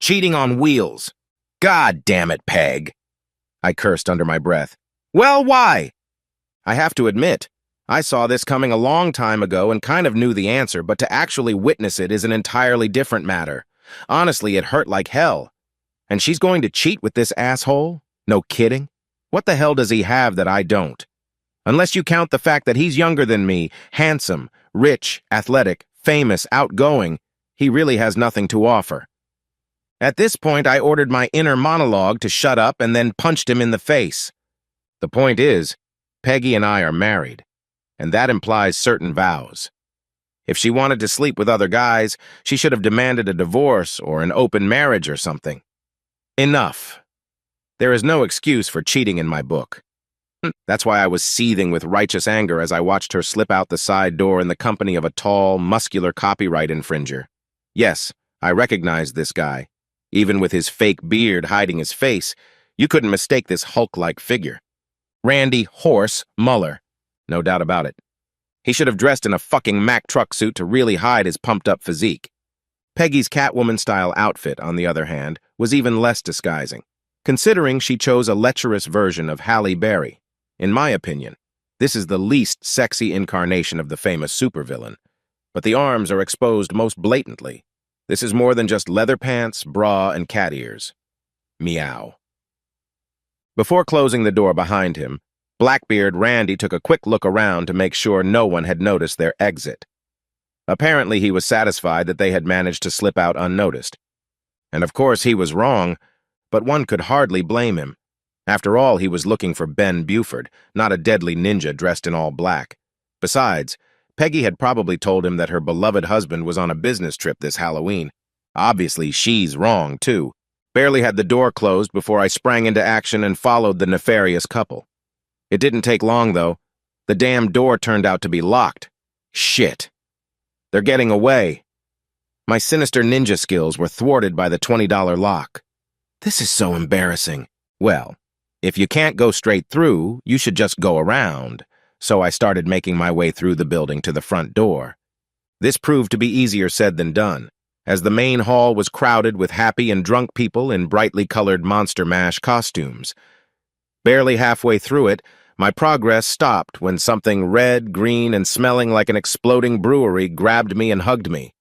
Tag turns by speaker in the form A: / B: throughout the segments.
A: Cheating on wheels. God damn it, Peg. I cursed under my breath. Well, why? I have to admit, I saw this coming a long time ago and kind of knew the answer, but to actually witness it is an entirely different matter. Honestly, it hurt like hell. And she's going to cheat with this asshole? No kidding. What the hell does he have that I don't? Unless you count the fact that he's younger than me, handsome, rich, athletic, famous, outgoing, he really has nothing to offer. At this point, I ordered my inner monologue to shut up and then punched him in the face. The point is, Peggy and I are married, and that implies certain vows. If she wanted to sleep with other guys, she should have demanded a divorce or an open marriage or something. Enough. There is no excuse for cheating in my book. That's why I was seething with righteous anger as I watched her slip out the side door in the company of a tall, muscular copyright infringer. Yes, I recognized this guy. Even with his fake beard hiding his face, you couldn't mistake this Hulk-like figure. Randy Horse Muller. No doubt about it. He should have dressed in a fucking Mack truck suit to really hide his pumped-up physique. Peggy's Catwoman-style outfit, on the other hand, was even less disguising, considering she chose a lecherous version of Halle Berry. In my opinion, this is the least sexy incarnation of the famous supervillain, but the arms are exposed most blatantly. This is more than just leather pants, bra, and cat ears. Meow. Before closing the door behind him, Blackbeard Randy took a quick look around to make sure no one had noticed their exit. Apparently, he was satisfied that they had managed to slip out unnoticed. And of course, he was wrong, but one could hardly blame him. After all, he was looking for Ben Buford, not a deadly ninja dressed in all black. Besides, Peggy had probably told him that her beloved husband was on a business trip this Halloween. Obviously, she's wrong, too. Barely had the door closed before I sprang into action and followed the nefarious couple. It didn't take long, though. The damn door turned out to be locked. Shit. They're getting away. My sinister ninja skills were thwarted by the $20 lock. This is so embarrassing. Well, if you can't go straight through, you should just go around. So I started making my way through the building to the front door. This proved to be easier said than done, as the main hall was crowded with happy and drunk people in brightly colored Monster Mash costumes. Barely halfway through it, my progress stopped when something red, green, and smelling like an exploding brewery grabbed me and hugged me.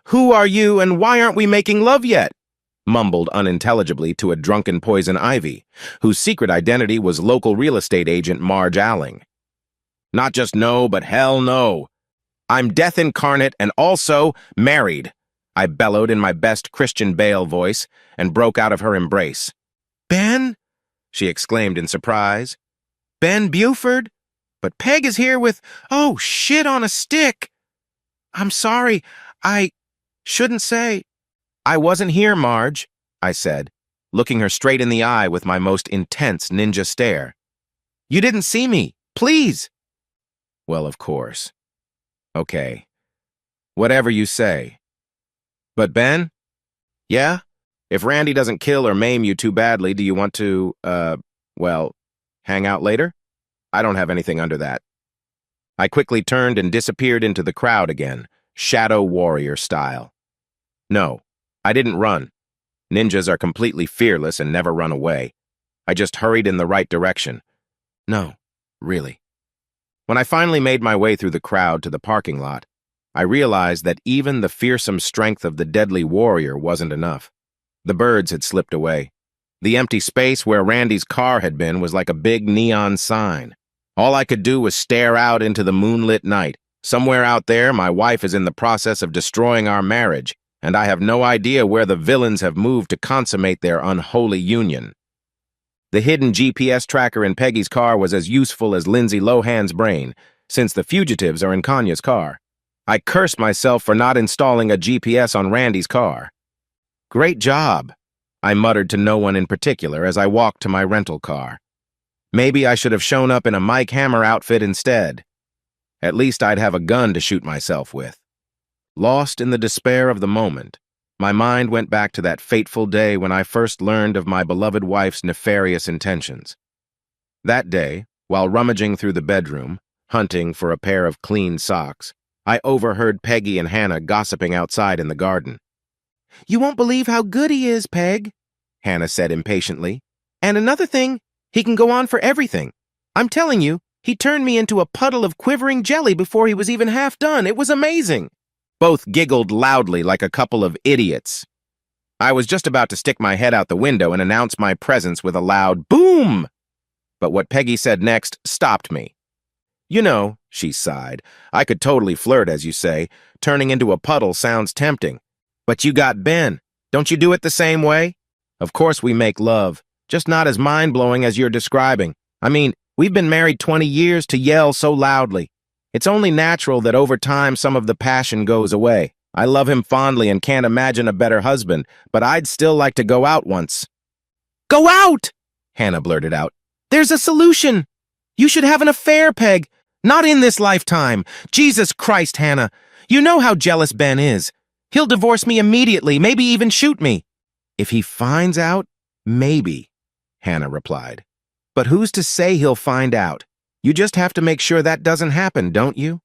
A: "Who are you, and why aren't we making love yet?" mumbled unintelligibly to a drunken Poison Ivy, whose secret identity was local real estate agent Marge Alling. Not just no, but hell no. I'm death incarnate and also married, I bellowed in my best Christian Bale voice and broke out of her embrace. "Ben?" she exclaimed in surprise. "Ben Buford? But Peg is here with, oh, shit on a stick. I'm sorry, I shouldn't say." "I wasn't here, Marge," I said, looking her straight in the eye with my most intense ninja stare. "You didn't see me. Please." Well, of course. Okay. Whatever you say. But Ben? Yeah? If Randy doesn't kill or maim you too badly, do you want to, well, hang out later? I don't have anything under that. I quickly turned and disappeared into the crowd again, Shadow Warrior style. No, I didn't run. Ninjas are completely fearless and never run away. I just hurried in the right direction. No, really. When I finally made my way through the crowd to the parking lot, I realized that even the fearsome strength of the deadly warrior wasn't enough. The birds had slipped away. The empty space where Randy's car had been was like a big neon sign. All I could do was stare out into the moonlit night. Somewhere out there, my wife is in the process of destroying our marriage, and I have no idea where the villains have moved to consummate their unholy union. The hidden GPS tracker in Peggy's car was as useful as Lindsay Lohan's brain, since the fugitives are in Kanye's car. I cursed myself for not installing a GPS on Randy's car. "Great job," I muttered to no one in particular as I walked to my rental car. Maybe I should have shown up in a Mike Hammer outfit instead. At least I'd have a gun to shoot myself with. Lost in the despair of the moment, my mind went back to that fateful day when I first learned of my beloved wife's nefarious intentions. That day, while rummaging through the bedroom, hunting for a pair of clean socks, I overheard Peggy and Hannah gossiping outside in the garden. You won't believe how good he is, Peg, Hannah said impatiently. And another thing, he can go on for everything. I'm telling you, he turned me into a puddle of quivering jelly before he was even half done. It was amazing. Both giggled loudly like a couple of idiots. I was just about to stick my head out the window and announce my presence with a loud boom. But what Peggy said next stopped me. You know, she sighed, I could totally flirt, as you say. Turning into a puddle sounds tempting. But you got Ben. Don't you do it the same way? Of course we make love, just not as mind-blowing as you're describing. I mean, we've been married 20 years to yell so loudly. It's only natural that over time some of the passion goes away. I love him fondly and can't imagine a better husband, but I'd still like to go out once. Go out! Hannah blurted out. There's a solution. You should have an affair, Peg. Not in this lifetime. Jesus Christ, Hannah. You know how jealous Ben is. He'll divorce me immediately, maybe even shoot me. If he finds out, maybe, Hannah replied. But who's to say he'll find out? You just have to make sure that doesn't happen, don't you?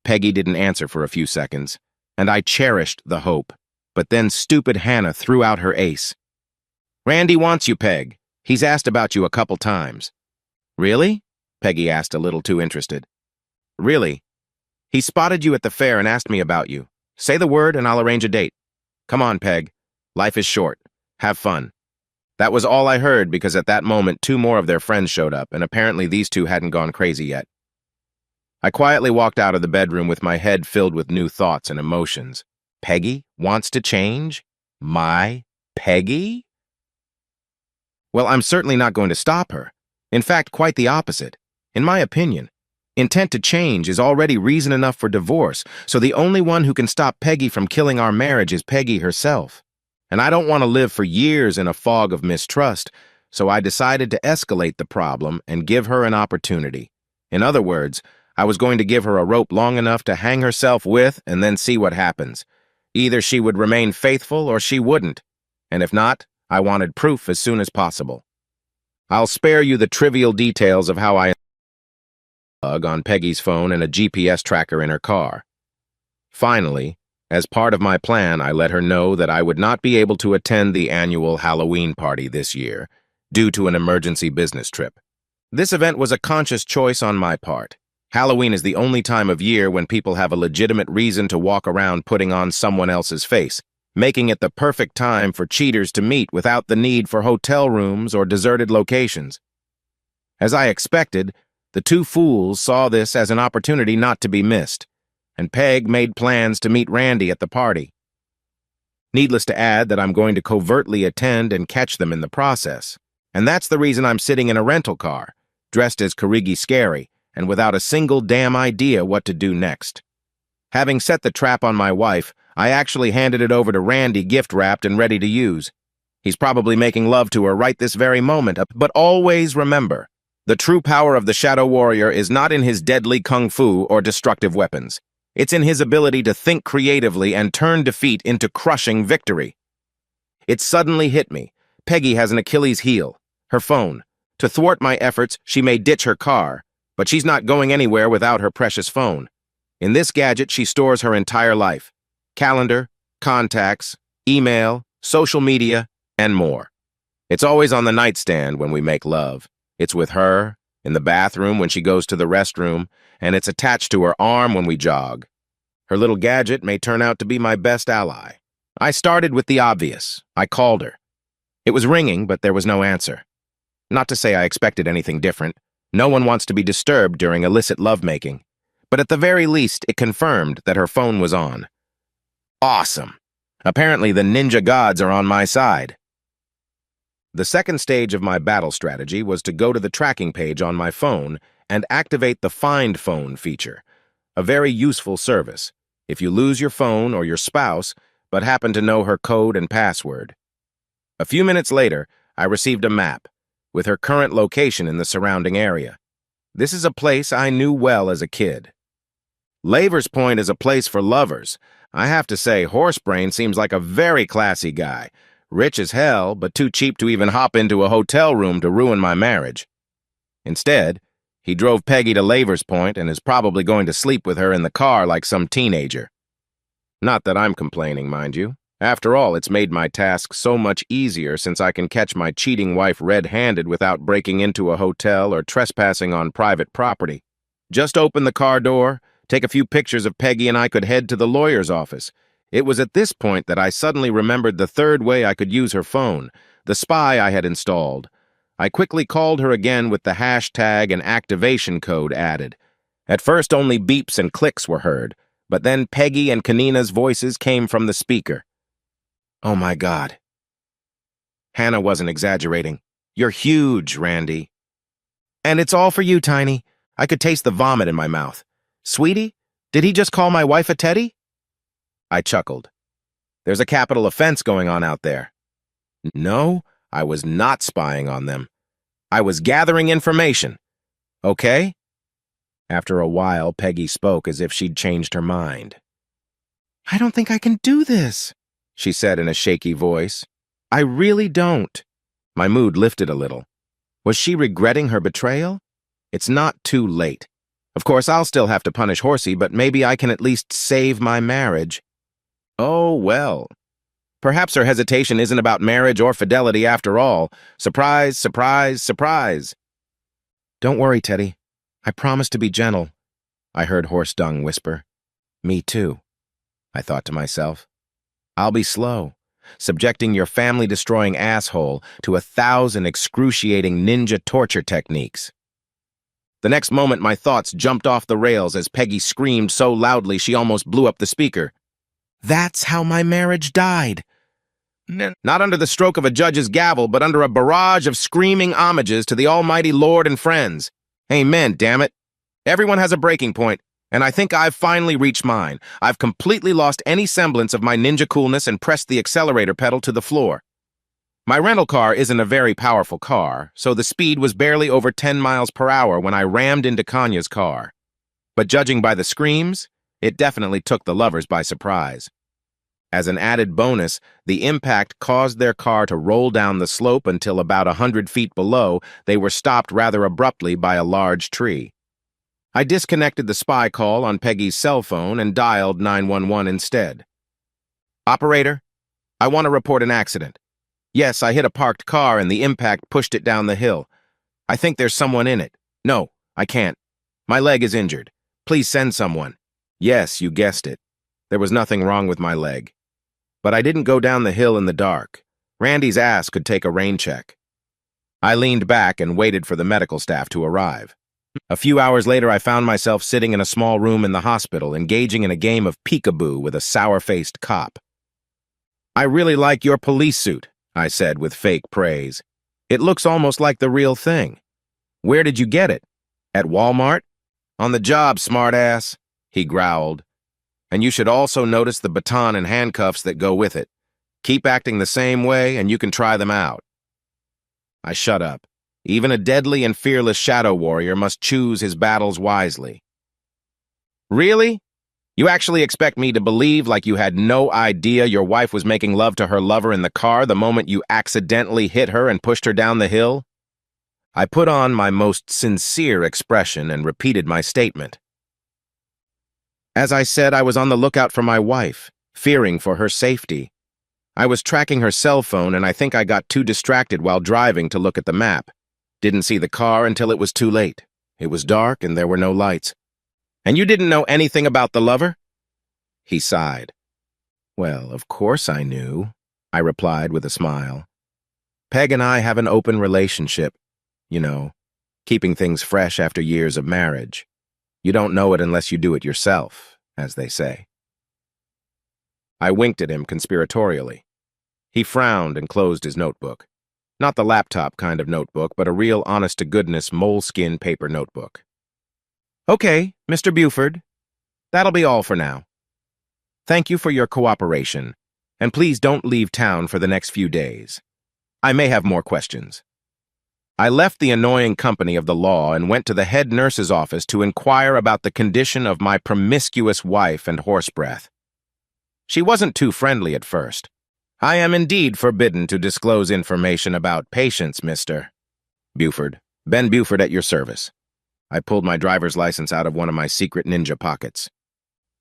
A: Peggy didn't answer for a few seconds, and I cherished the hope. But then stupid Hannah threw out her ace. Randy wants you, Peg. He's asked about you a couple times. Really? Peggy asked, a little too interested. Really? He spotted you at the fair and asked me about you. Say the word and I'll arrange a date. Come on, Peg. Life is short. Have fun. That was all I heard because at that moment 2 more of their friends showed up, and apparently these 2 hadn't gone crazy yet. I quietly walked out of the bedroom with my head filled with new thoughts and emotions. Peggy wants to change? My Peggy? Well, I'm certainly not going to stop her. In fact, quite the opposite. In my opinion, intent to change is already reason enough for divorce, so the only one who can stop Peggy from killing our marriage is Peggy herself. And I don't want to live for years in a fog of mistrust, so I decided to escalate the problem and give her an opportunity. In other words, I was going to give her a rope long enough to hang herself with and then see what happens. Either she would remain faithful or she wouldn't. And if not, I wanted proof as soon as possible. I'll spare you the trivial details of how I on Peggy's phone and a GPS tracker in her car. Finally, as part of my plan, I let her know that I would not be able to attend the annual Halloween party this year due to an emergency business trip. This event was a conscious choice on my part. Halloween is the only time of year when people have a legitimate reason to walk around putting on someone else's face, making it the perfect time for cheaters to meet without the need for hotel rooms or deserted locations. As I expected, the 2 fools saw this as an opportunity not to be missed, and Peg made plans to meet Randy at the party. Needless to add that I'm going to covertly attend and catch them in the process, and that's the reason I'm sitting in a rental car, dressed as Karigi Scary, and without a single damn idea what to do next. Having set the trap on my wife, I actually handed it over to Randy gift-wrapped and ready to use. He's probably making love to her right this very moment, but always remember, the true power of the Shadow Warrior is not in his deadly kung fu or destructive weapons. It's in his ability to think creatively and turn defeat into crushing victory. It suddenly hit me. Peggy has an Achilles heel, her phone. To thwart my efforts, she may ditch her car, but she's not going anywhere without her precious phone. In this gadget, she stores her entire life. Calendar, contacts, email, social media, and more. It's always on the nightstand when we make love. It's with her, in the bathroom when she goes to the restroom, and it's attached to her arm when we jog. Her little gadget may turn out to be my best ally. I started with the obvious. I called her. It was ringing, but there was no answer. Not to say I expected anything different. No one wants to be disturbed during illicit lovemaking. But at the very least, it confirmed that her phone was on. Awesome. Apparently, the ninja gods are on my side. The second stage of my battle strategy was to go to the tracking page on my phone and activate the Find Phone feature, a very useful service if you lose your phone or your spouse but happen to know her code and password. A few minutes later, I received a map with her current location in the surrounding area. This is a place I knew well as a kid. Lavers Point is a place for lovers. I have to say, Horsebrain seems like a very classy guy. Rich as hell, but too cheap to even hop into a hotel room to ruin my marriage. Instead, he drove Peggy to Lavers Point and is probably going to sleep with her in the car like some teenager. Not that I'm complaining, mind you. After all, it's made my task so much easier since I can catch my cheating wife red-handed without breaking into a hotel or trespassing on private property. Just open the car door, take a few pictures of Peggy, and I could head to the lawyer's office. It was at this point that I suddenly remembered the third way I could use her phone, the spy I had installed. I quickly called her again with the hashtag and activation code added. At first, only beeps and clicks were heard, but then Peggy and Kanina's voices came from the speaker. Oh my God. Hannah wasn't exaggerating. You're huge, Randy. And it's all for you, Tiny. I could taste the vomit in my mouth. Sweetie, did he just call my wife a teddy? I chuckled. There's a capital offense going on out there. No, I was not spying on them. I was gathering information. Okay? After a while, Peggy spoke as if she'd changed her mind. I don't think I can do this, she said in a shaky voice. I really don't. My mood lifted a little. Was she regretting her betrayal? It's not too late. Of course, I'll still have to punish Horsey, but maybe I can at least save my marriage. Oh, well. Perhaps her hesitation isn't about marriage or fidelity after all. Surprise, surprise, surprise. Don't worry, Teddy. I promise to be gentle, I heard Horse Dung whisper. Me too, I thought to myself. I'll be slow, subjecting your family-destroying asshole to 1,000 excruciating ninja torture techniques. The next moment, my thoughts jumped off the rails as Peggy screamed so loudly she almost blew up the speaker. That's how my marriage died. Not under the stroke of a judge's gavel, but under a barrage of screaming homages to the almighty Lord and friends. Amen, damn it. Everyone has a breaking point, and I think I've finally reached mine. I've completely lost any semblance of my ninja coolness and pressed the accelerator pedal to the floor. My rental car isn't a very powerful car, so the speed was barely over 10 miles per hour when I rammed into Kanya's car. But judging by the screams, it definitely took the lovers by surprise. As an added bonus, the impact caused their car to roll down the slope until about 100 feet below, they were stopped rather abruptly by a large tree. I disconnected the spy call on Peggy's cell phone and dialed 911 instead. Operator, I want to report an accident. Yes, I hit a parked car and the impact pushed it down the hill. I think there's someone in it. No, I can't. My leg is injured. Please send someone. Yes, you guessed it. There was nothing wrong with my leg. But I didn't go down the hill in the dark. Randy's ass could take a rain check. I leaned back and waited for the medical staff to arrive. A few hours later, I found myself sitting in a small room in the hospital, engaging in a game of peekaboo with a sour-faced cop. I really like your police suit, I said with fake praise. It looks almost like the real thing. Where did you get it? At Walmart? On the job, smartass, he growled. And you should also notice the baton and handcuffs that go with it. Keep acting the same way, and you can try them out. I shut up. Even a deadly and fearless shadow warrior must choose his battles wisely. Really? You actually expect me to believe like you had no idea your wife was making love to her lover in the car the moment you accidentally hit her and pushed her down the hill? I put on my most sincere expression and repeated my statement. As I said, I was on the lookout for my wife, fearing for her safety. I was tracking her cell phone, and I think I got too distracted while driving to look at the map. Didn't see the car until it was too late. It was dark, and there were no lights. And you didn't know anything about the lover? He sighed. Well, of course I knew, I replied with a smile. Peg and I have an open relationship. You know, keeping things fresh after years of marriage. You don't know it unless you do it yourself, as they say. I winked at him conspiratorially. He frowned and closed his notebook. Not the laptop kind of notebook, but a real honest-to-goodness moleskin paper notebook. Okay, Mr. Buford. That'll be all for now. Thank you for your cooperation, and please don't leave town for the next few days. I may have more questions. I left the annoying company of the law and went to the head nurse's office to inquire about the condition of my promiscuous wife and horse breath. She wasn't too friendly at first. I am indeed forbidden to disclose information about patients, Mr. Buford. Ben Buford at your service. I pulled my driver's license out of one of my secret ninja pockets.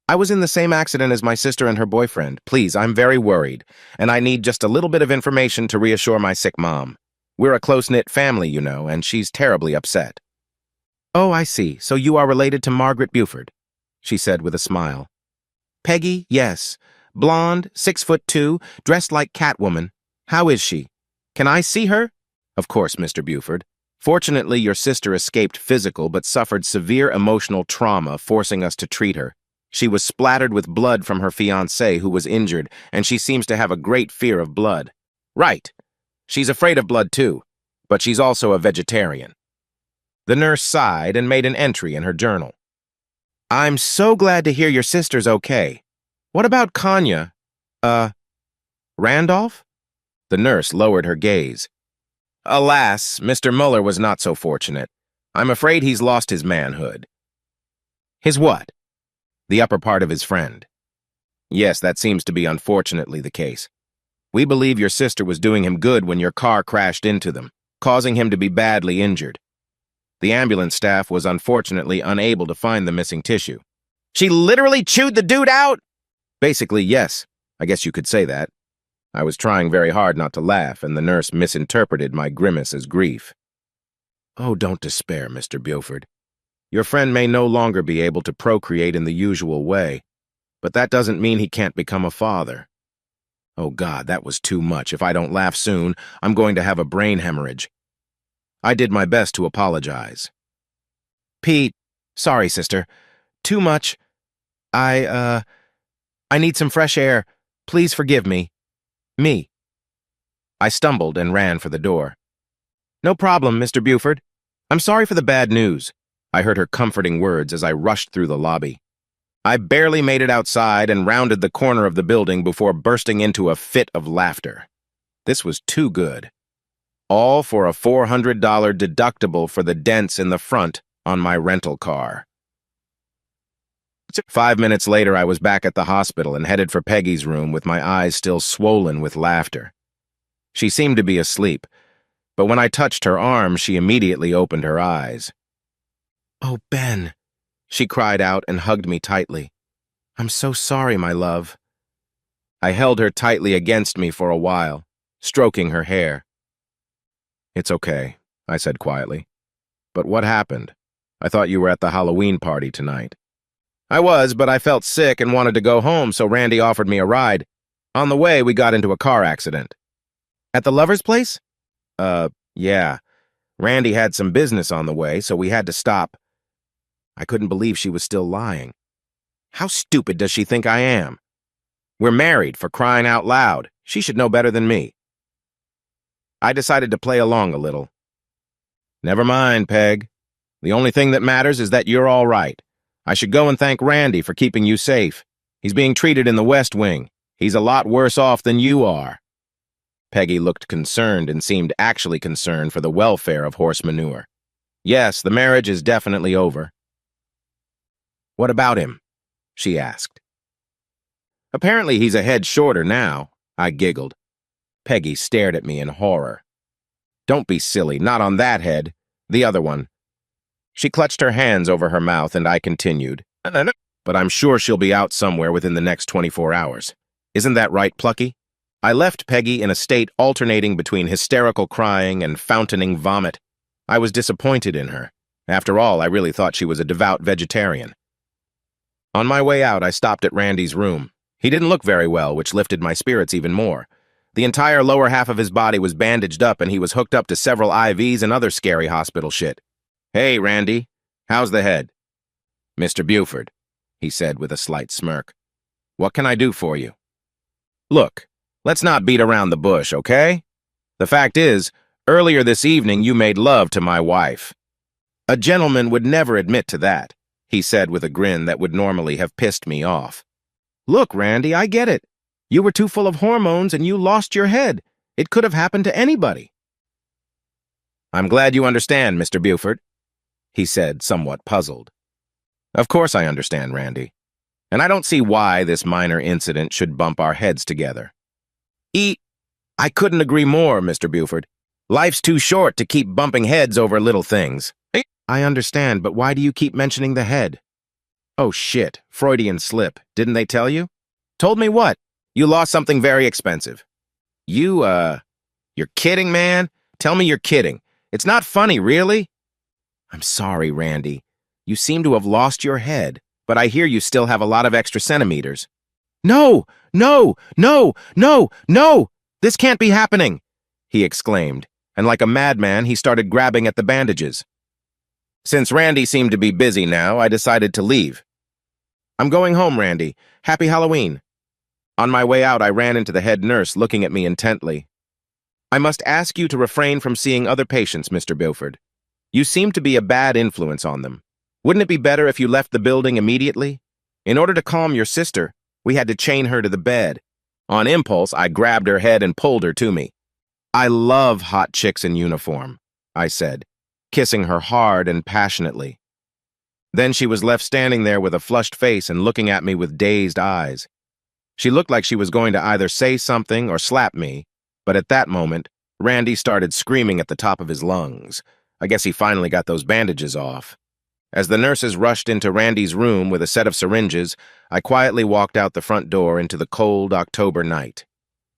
A: I was in the same accident as my sister and her boyfriend. Please, I'm very worried, and I need just a little bit of information to reassure my sick mom. We're a close-knit family, you know, and she's terribly upset. Oh, I see. So you are related to Margaret Buford, she said with a smile. Peggy, yes. Blonde, 6'2", dressed like Catwoman. How is she? Can I see her? Of course, Mr. Buford. Fortunately, your sister escaped physical but suffered severe emotional trauma, forcing us to treat her. She was splattered with blood from her fiancé, who was injured, and she seems to have a great fear of blood. Right. She's afraid of blood, too, but she's also a vegetarian. The nurse sighed and made an entry in her journal. I'm so glad to hear your sister's okay. What about Kanya? Randolph? The nurse lowered her gaze. Alas, Mr. Muller was not so fortunate. I'm afraid he's lost his manhood. His what? The upper part of his friend. Yes, that seems to be unfortunately the case. We believe your sister was doing him good when your car crashed into them, causing him to be badly injured. The ambulance staff was unfortunately unable to find the missing tissue. She literally chewed the dude out? Basically, yes. I guess you could say that. I was trying very hard not to laugh, and the nurse misinterpreted my grimace as grief. Oh, don't despair, Mr. Buford. Your friend may no longer be able to procreate in the usual way, but that doesn't mean he can't become a father. Oh, God, that was too much. If I don't laugh soon, I'm going to have a brain hemorrhage. I did my best to apologize. Pete, sorry, sister. Too much. I need some fresh air. Please forgive me. Me. I stumbled and ran for the door. No problem, Mr. Buford. I'm sorry for the bad news. I heard her comforting words as I rushed through the lobby. I barely made it outside and rounded the corner of the building before bursting into a fit of laughter. This was too good. All for a $400 deductible for the dents in the front on my rental car. 5 minutes later, I was back at the hospital and headed for Peggy's room with my eyes still swollen with laughter. She seemed to be asleep, but when I touched her arm, she immediately opened her eyes. Oh, Ben, she cried out and hugged me tightly. I'm so sorry, my love. I held her tightly against me for a while, stroking her hair. It's okay, I said quietly. But what happened? I thought you were at the Halloween party tonight. I was, but I felt sick and wanted to go home, so Randy offered me a ride. On the way, we got into a car accident. At the lover's place? Yeah. Randy had some business on the way, so we had to stop. I couldn't believe she was still lying. How stupid does she think I am? We're married, for crying out loud. She should know better than me. I decided to play along a little. Never mind, Peg. The only thing that matters is that you're all right. I should go and thank Randy for keeping you safe. He's being treated in the West Wing. He's a lot worse off than you are. Peggy looked concerned and seemed actually concerned for the welfare of horse manure. Yes, the marriage is definitely over. What about him? She asked. Apparently he's a head shorter now, I giggled. Peggy stared at me in horror. Don't be silly, not on that head. The other one. She clutched her hands over her mouth and I continued. But I'm sure she'll be out somewhere within the next 24 hours. Isn't that right, Plucky? I left Peggy in a state alternating between hysterical crying and fountaining vomit. I was disappointed in her. After all, I really thought she was a devout vegetarian. On my way out, I stopped at Randy's room. He didn't look very well, which lifted my spirits even more. The entire lower half of his body was bandaged up and he was hooked up to several IVs and other scary hospital shit. Hey, Randy, how's the head? Mr. Buford, he said with a slight smirk. What can I do for you? Look, let's not beat around the bush, okay? The fact is, earlier this evening you made love to my wife. A gentleman would never admit to that, he said with a grin that would normally have pissed me off. Look, Randy, I get it. You were too full of hormones and you lost your head. It could have happened to anybody. I'm glad you understand, Mr. Buford, he said, somewhat puzzled. Of course I understand, Randy. And I don't see why this minor incident should bump our heads together. I couldn't agree more, Mr. Buford. Life's too short to keep bumping heads over little things. I understand, but why do you keep mentioning the head? Oh shit, Freudian slip. Didn't they tell you? Told me what? You lost something very expensive. You're kidding, man? Tell me you're kidding. It's not funny, really? I'm sorry, Randy. You seem to have lost your head, but I hear you still have a lot of extra centimeters. No! No! No! No! No! This can't be happening! He exclaimed, and like a madman, he started grabbing at the bandages. Since Randy seemed to be busy now, I decided to leave. I'm going home, Randy. Happy Halloween. On my way out, I ran into the head nurse, looking at me intently. I must ask you to refrain from seeing other patients, Mr. Beaufort. You seem to be a bad influence on them. Wouldn't it be better if you left the building immediately? In order to calm your sister, we had to chain her to the bed. On impulse, I grabbed her head and pulled her to me. I love hot chicks in uniform, I said, kissing her hard and passionately. Then she was left standing there with a flushed face and looking at me with dazed eyes. She looked like she was going to either say something or slap me, but at that moment, Randy started screaming at the top of his lungs. I guess he finally got those bandages off. As the nurses rushed into Randy's room with a set of syringes, I quietly walked out the front door into the cold October night.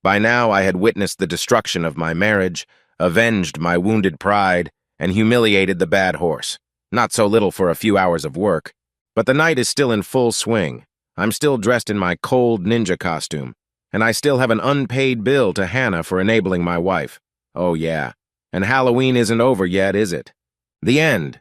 A: By now, I had witnessed the destruction of my marriage, avenged my wounded pride, and humiliated the bad horse. Not so little for a few hours of work, but the night is still in full swing. I'm still dressed in my cold ninja costume, and I still have an unpaid bill to Hannah for enabling my wife. Oh yeah, and Halloween isn't over yet, is it? The end.